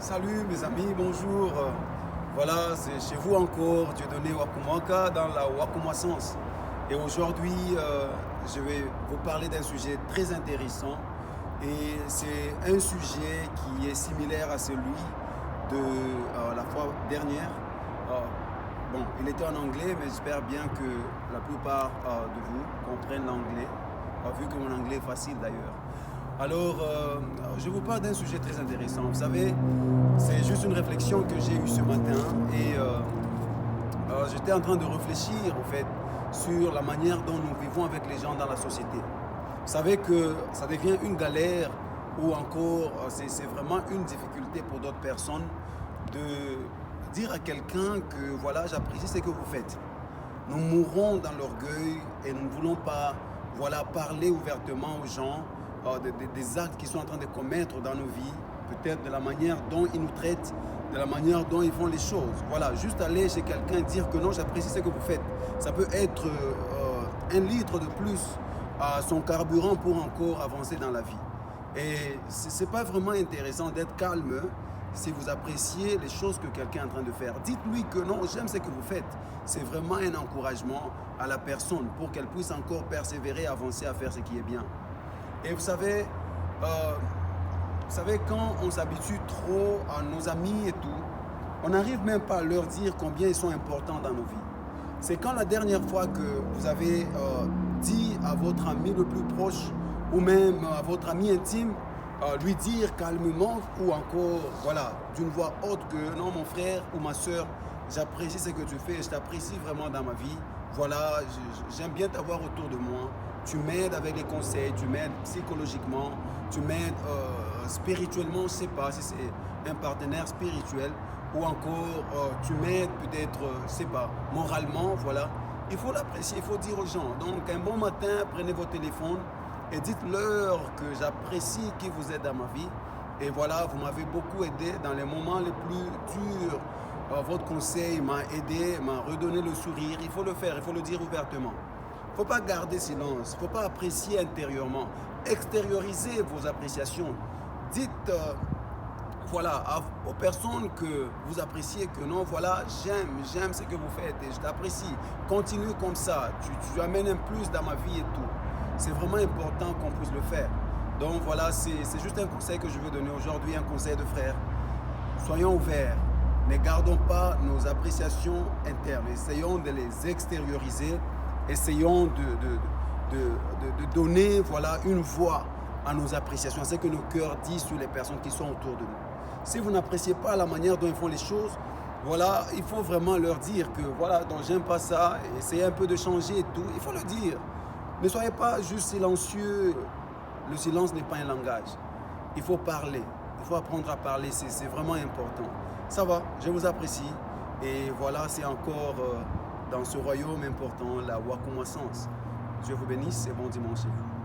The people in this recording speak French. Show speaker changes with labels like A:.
A: Salut mes amis, bonjour. Voilà, c'est chez vous encore, Dieudonné Wakumwaka dans la Wakumasens. Et aujourd'hui, je vais vous parler d'un sujet très intéressant. Et c'est un sujet qui est similaire à celui de la fois dernière. Bon, il était en anglais, mais j'espère bien que la plupart de vous comprennent l'anglais, vu que mon anglais est facile d'ailleurs. Alors, je vous parle d'un sujet très intéressant. Vous savez, c'est juste une réflexion que j'ai eue ce matin et j'étais en train de réfléchir, au fait, sur la manière dont nous vivons avec les gens dans la société. Vous savez que ça devient une galère ou encore c'est vraiment une difficulté pour d'autres personnes de dire à quelqu'un que voilà, j'apprécie ce que vous faites. Nous mourons dans l'orgueil et nous ne voulons pas voilà, parler ouvertement aux gens des actes qu'ils sont en train de commettre dans nos vies, peut-être de la manière dont ils nous traitent, de la manière dont ils font les choses. Voilà, juste aller chez quelqu'un et dire que non, j'apprécie ce que vous faites. Ça peut être 1 litre de plus à son carburant pour encore avancer dans la vie. Et ce n'est pas vraiment intéressant d'être calme si vous appréciez les choses que quelqu'un est en train de faire. Dites-lui que non, j'aime ce que vous faites. C'est vraiment un encouragement à la personne pour qu'elle puisse encore persévérer, avancer à faire ce qui est bien. Et vous savez, quand on s'habitue trop à nos amis et tout, on n'arrive même pas à leur dire combien ils sont importants dans nos vies. C'est quand la dernière fois que vous avez dit à votre ami le plus proche ou même à votre ami intime, lui dire calmement ou encore, voilà, d'une voix haute que non, mon frère ou ma soeur, j'apprécie ce que tu fais, je t'apprécie vraiment dans ma vie. Voilà, j'aime bien t'avoir autour de moi. Tu m'aides avec les conseils, tu m'aides psychologiquement, tu m'aides spirituellement, je ne sais pas si c'est un partenaire spirituel ou encore tu m'aides peut-être, je ne sais pas, moralement, voilà. Il faut l'apprécier, il faut dire aux gens. Donc un bon matin, prenez votre téléphone et dites-leur que j'apprécie qui vous êtes dans ma vie. Et voilà, vous m'avez beaucoup aidé dans les moments les plus durs. Votre conseil m'a aidé, m'a redonné le sourire. Il faut le faire, il faut le dire ouvertement. Il ne faut pas garder silence, il ne faut pas apprécier intérieurement. Extériorisez vos appréciations. Dites voilà, aux personnes que vous appréciez que non, voilà, j'aime ce que vous faites et je t'apprécie. Continue comme ça, tu amènes un plus dans ma vie et tout. C'est vraiment important qu'on puisse le faire. Donc voilà, c'est juste un conseil que je veux donner aujourd'hui, un conseil de frère. Soyons ouverts, ne gardons pas nos appréciations internes, essayons de les extérioriser. Essayons de donner voilà, une voix à nos appréciations, à ce que nos cœurs disent sur les personnes qui sont autour de nous. Si vous n'appréciez pas la manière dont ils font les choses, voilà, il faut vraiment leur dire que voilà, donc j'aime pas ça, essayez un peu de changer et tout. Il faut le dire. Ne soyez pas juste silencieux. Le silence n'est pas un langage. Il faut parler. Il faut apprendre à parler. C'est vraiment important. Ça va, je vous apprécie. Et voilà, c'est encore dans ce royaume important, la Wakumasens. Dieu vous bénisse et bon dimanche chez vous.